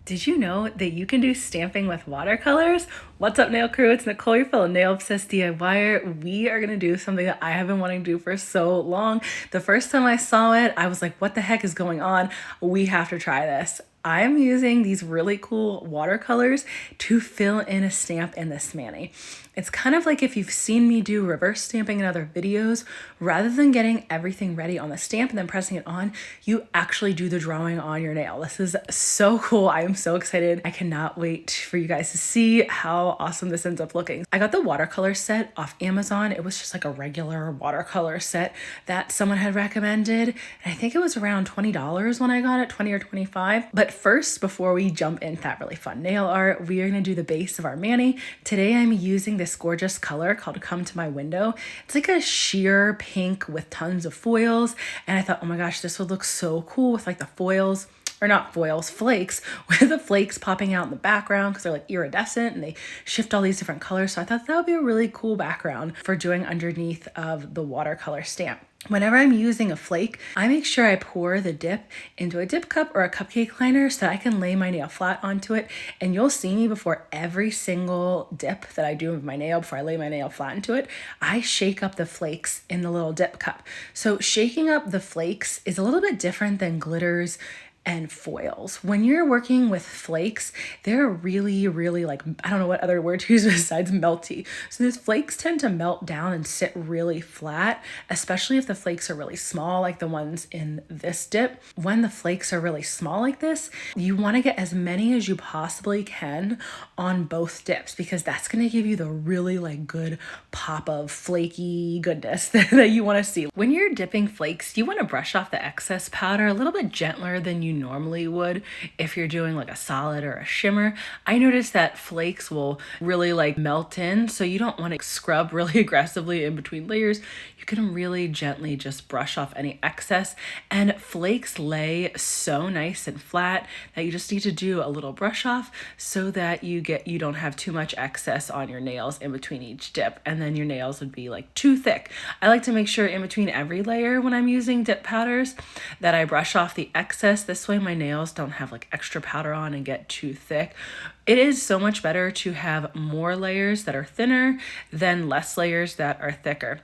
Did you know that you can do stamping with watercolors? What's up, nail crew? It's Nicole, your fellow nail obsessed DIYer. We are gonna do something that I have been wanting to do for so long. The first time I saw it, I was like, what the heck is going on? We have to try this. I am using these really cool watercolors to fill in a stamp in this mani. It's kind of like if you've seen me do reverse stamping in other videos, rather than getting everything ready on the stamp and then pressing it on, you actually do the drawing on your nail. This is so cool. I am so excited. I cannot wait for you guys to see how awesome this ends up looking. I got the watercolor set off Amazon. It was just like a regular watercolor set that someone had recommended. And I think it was around $20 when I got it, 20 or 25. But first, before we jump into that really fun nail art, we are gonna do the base of our mani. Today I'm using this gorgeous color called Come to My Window. It's like a sheer pink with tons of foils. And I thought, oh my gosh, this would look so cool with like the foils, or not foils, flakes, with the flakes popping out in the background because they're like iridescent and they shift all these different colors. So I thought that would be a really cool background for doing underneath of the watercolor stamp. Whenever I'm using a flake, I make sure I pour the dip into a dip cup or a cupcake liner so that I can lay my nail flat onto it. And you'll see me before every single dip that I do with my nail, before I lay my nail flat into it, I shake up the flakes in the little dip cup. So shaking up the flakes is a little bit different than glitters and foils. When you're working with flakes, they're really, really like, I don't know what other word to use besides melty. So these flakes tend to melt down and sit really flat, especially if the flakes are really small, like the ones in this dip. When the flakes are really small like this, you want to get as many as you possibly can on both dips, because that's going to give you the really like good pop of flaky goodness that you want to see. When you're dipping flakes, you want to brush off the excess powder a little bit gentler than you normally would if you're doing like a solid or a shimmer. I noticed that flakes will really like melt in, so you don't want to scrub really aggressively in between layers. You can really gently just brush off any excess, and flakes lay so nice and flat that you just need to do a little brush off so that you don't have too much excess on your nails in between each dip, and then your nails would be like too thick. I like to make sure in between every layer when I'm using dip powders that I brush off the excess. This way my nails don't have like extra powder on and get too thick. It is so much better to have more layers that are thinner than less layers that are thicker.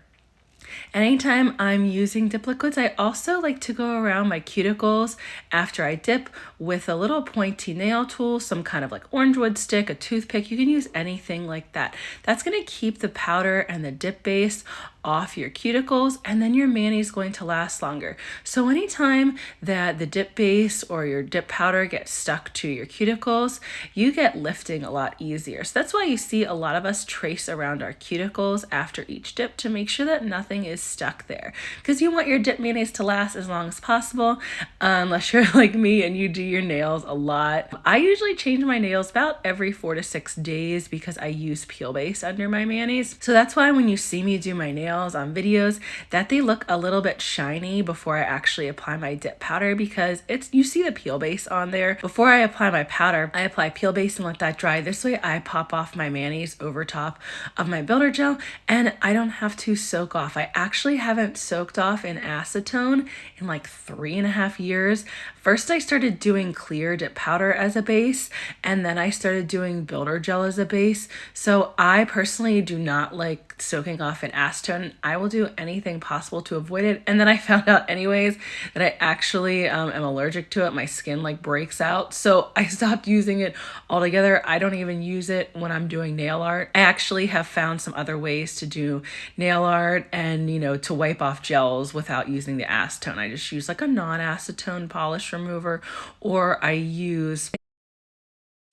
Anytime I'm using dip liquids, I also like to go around my cuticles after I dip with a little pointy nail tool, some kind of like orange wood stick, a toothpick. You can use anything like that. That's going to keep the powder and the dip base off your cuticles, and then your mani is going to last longer. So anytime that the dip base or your dip powder gets stuck to your cuticles, you get lifting a lot easier. So that's why you see a lot of us trace around our cuticles after each dip to make sure that nothing is stuck there, because you want your dip manis to last as long as possible, unless you're like me and you do your nails a lot. I usually change my nails about every 4 to 6 days because I use peel base under my manis. So that's why when you see me do my nails on videos, that they look a little bit shiny before I actually apply my dip powder, because you see the peel base on there. Before I apply my powder, I apply peel base and let that dry. This way I pop off my manis over top of my builder gel and I don't have to soak off. I actually haven't soaked off in acetone in like 3.5 years. First I started doing clear dip powder as a base, and then I started doing builder gel as a base. So I personally do not like soaking off in acetone. I will do anything possible to avoid it. And then I found out anyways that I actually am allergic to it. My skin like breaks out. So I stopped using it altogether. I don't even use it when I'm doing nail art. I actually have found some other ways to do nail art and, to wipe off gels without using the acetone. I just use like a non-acetone polish remover, or I use...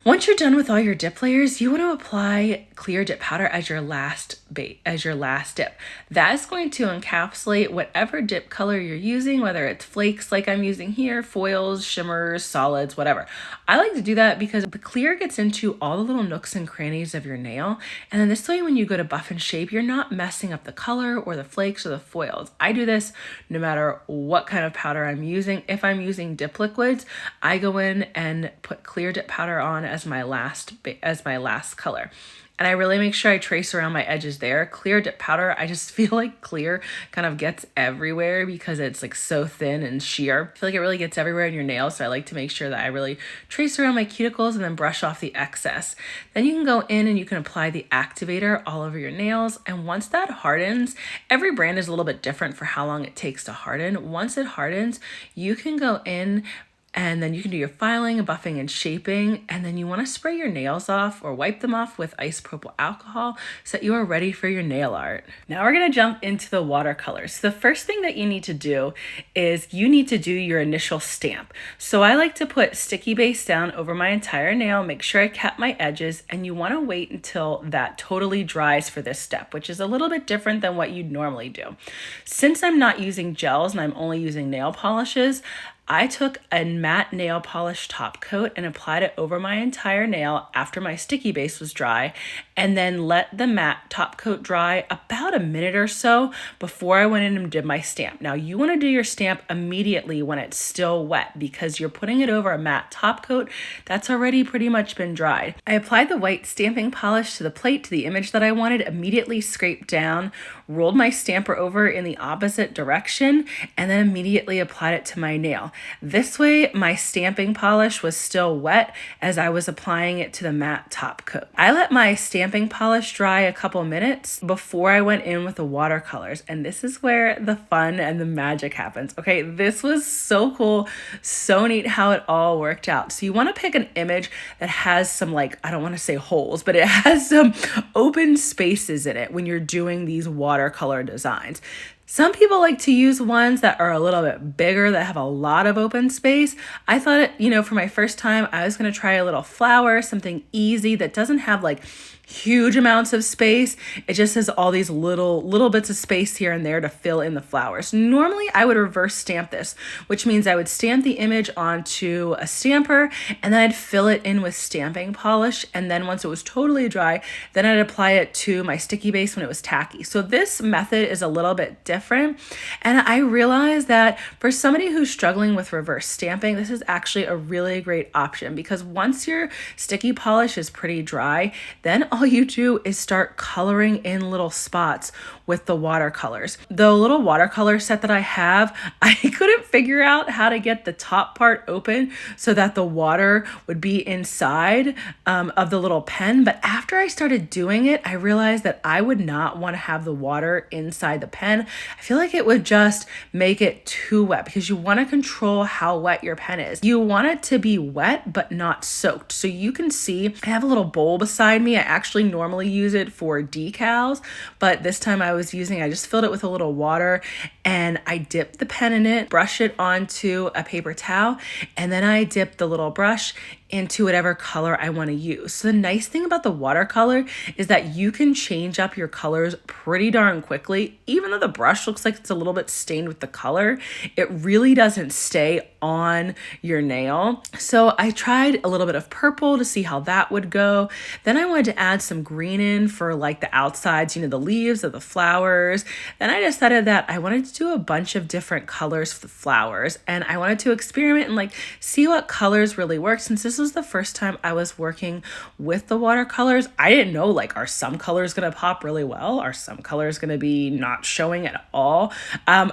Once you're done with all your dip layers, you want to apply clear dip powder as your last dip. That is going to encapsulate whatever dip color you're using, whether it's flakes like I'm using here, foils, shimmers, solids, whatever. I like to do that because the clear gets into all the little nooks and crannies of your nail, and then this way when you go to buff and shape, you're not messing up the color or the flakes or the foils. I do this no matter what kind of powder I'm using. If I'm using dip liquids, I go in and put clear dip powder on as my last color. and I really make sure I trace around my edges there. Clear dip powder, I just feel like clear kind of gets everywhere because it's like so thin and sheer. I feel like it really gets everywhere in your nails, so I like to make sure that I really trace around my cuticles and then brush off the excess. Then you can go in and you can apply the activator all over your nails, and once that hardens, every brand is a little bit different for how long it takes to harden. Once it hardens, you can go in and then you can do your filing and buffing and shaping, and then you want to spray your nails off or wipe them off with isopropyl alcohol so that you are ready for your nail art. Now we're going to jump into the watercolors. The first thing that you need to do is you need to do your initial stamp. So I like to put sticky base down over my entire nail, make sure I cap my edges, and you want to wait until that totally dries for this step, which is a little bit different than what you'd normally do. Since I'm not using gels and I'm only using nail polishes, I took a matte nail polish top coat and applied it over my entire nail after my sticky base was dry, and then let the matte top coat dry about a minute or so before I went in and did my stamp. Now you want to do your stamp immediately when it's still wet because you're putting it over a matte top coat that's already pretty much been dried. I applied the white stamping polish to the plate, to the image that I wanted, immediately scraped down, rolled my stamper over in the opposite direction, and then immediately applied it to my nail. This way, my stamping polish was still wet as I was applying it to the matte top coat. I let my stamping polish dry a couple minutes before I went in with the watercolors, and this is where the fun and the magic happens. Okay, this was so cool, so neat how it all worked out. So you want to pick an image that has some, like, I don't want to say holes, but it has some open spaces in it when you're doing these watercolor designs. Some people like to use ones that are a little bit bigger, that have a lot of open space. I thought, for my first time, I was going to try a little flower, something easy that doesn't have like huge amounts of space. It just has all these little bits of space here and there to fill in the flowers. Normally I would reverse stamp this, which means I would stamp the image onto a stamper and then I'd fill it in with stamping polish, and then once it was totally dry, then I'd apply it to my sticky base when it was tacky. So this method is a little bit different, and I realized that for somebody who's struggling with reverse stamping, this is actually a really great option because once your sticky polish is pretty dry, then all you do is start coloring in little spots with the watercolors. The little watercolor set that I have, I couldn't figure out how to get the top part open so that the water would be inside of the little pen. But after I started doing it, I realized that I would not want to have the water inside the pen. I feel like it would just make it too wet because you want to control how wet your pen is. You want it to be wet but not soaked. So you can see I have a little bowl beside me. I actually normally use it for decals, but this time I just filled it with a little water and I dipped the pen in it, brush it onto a paper towel, and then I dipped the little brush into whatever color I want to use. So the nice thing about the watercolor is that you can change up your colors pretty darn quickly. Even though the brush looks like it's a little bit stained with the color, it really doesn't stay on your nail. So I tried a little bit of purple to see how that would go. Then I wanted to add some green in for like the outsides, the leaves of the flowers. Then I decided that I wanted to do a bunch of different colors for the flowers, and I wanted to experiment and see what colors really work. Since this was the first time I was working with the watercolors, I didn't know, are some colors gonna pop really well? Are some colors gonna be not showing at all? I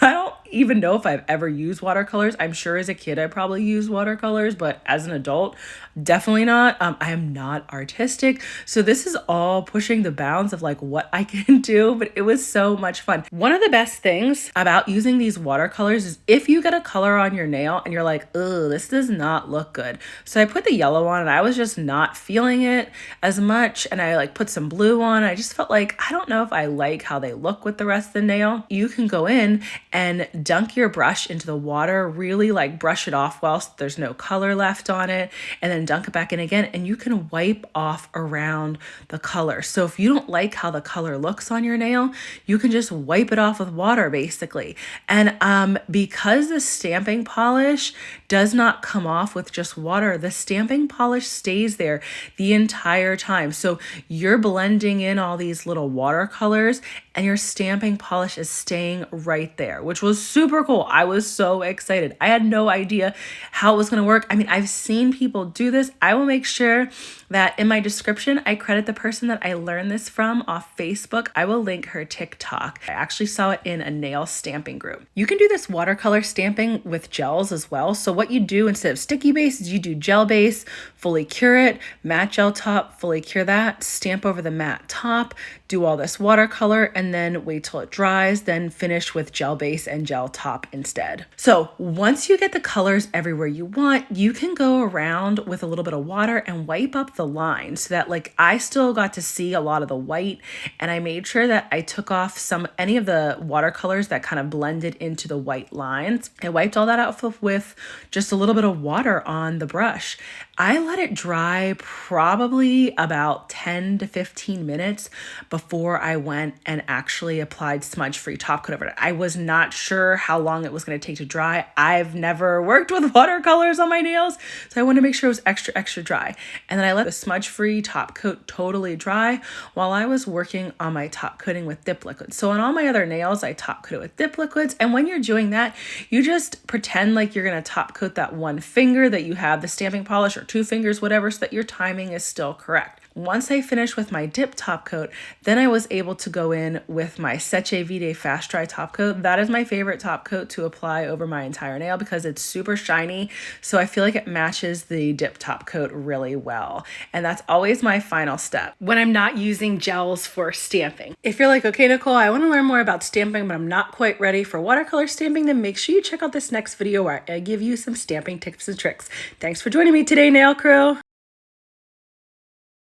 don't even know if I've ever used watercolors. I'm sure as a kid I probably used watercolors, but as an adult, definitely not. I am not artistic. So this is all pushing the bounds of what I can do, but it was so much fun. One of the best things about using these watercolors is if you get a color on your nail and you're like, oh, this does not look good. So I put the yellow on and I was just not feeling it as much. And I put some blue on. I just felt like, I don't know if I like how they look with the rest of the nail. You can go in and dunk your brush into the water, really brush it off whilst there's no color left on it, and then dunk it back in again, and you can wipe off around the color. So if you don't like how the color looks on your nail, you can just wipe it off with water basically. And because the stamping polish does not come off with just water, the stamping polish stays there the entire time. So you're blending in all these little watercolors and your stamping polish is staying right there, which was super cool. I was so excited. I had no idea how it was going to work. I mean, I've seen people do this. I will make sure that in my description, I credit the person that I learned this from off Facebook. I will link her TikTok. I actually saw it in a nail stamping group. You can do this watercolor stamping with gels as well. So what you do instead of sticky base is you do gel base, fully cure it, matte gel top, fully cure that, stamp over the matte top, do all this watercolor, and then wait till it dries, then finish with gel base and gel top instead. So once you get the colors everywhere you want, you can go around with a little bit of water and wipe up the line so that like I still got to see a lot of the white, and I made sure that I took off any of the watercolors that kind of blended into the white lines. I wiped all that out with just a little bit of water on the brush. I let it dry probably about 10 to 15 minutes before I went and actually applied smudge-free top coat over it. I was not sure how long it was going to take to dry. I've never worked with watercolors on my nails, so I wanted to make sure it was extra, extra dry. And then I let the smudge-free top coat totally dry while I was working on my top coating with dip liquids. So on all my other nails, I top coat it with dip liquids. And when you're doing that, you just pretend like you're going to top coat that one finger that you have the stamping polish, or 2 fingers, whatever, so that your timing is still correct. Once I finished with my dip top coat, then I was able to go in with my Seche Vite Fast Dry top coat. That is my favorite top coat to apply over my entire nail because it's super shiny. So I feel like it matches the dip top coat really well. And that's always my final step when I'm not using gels for stamping. If you're like, okay, Nicole, I want to learn more about stamping, but I'm not quite ready for watercolor stamping, then make sure you check out this next video where I give you some stamping tips and tricks. Thanks for joining me today, nail crew.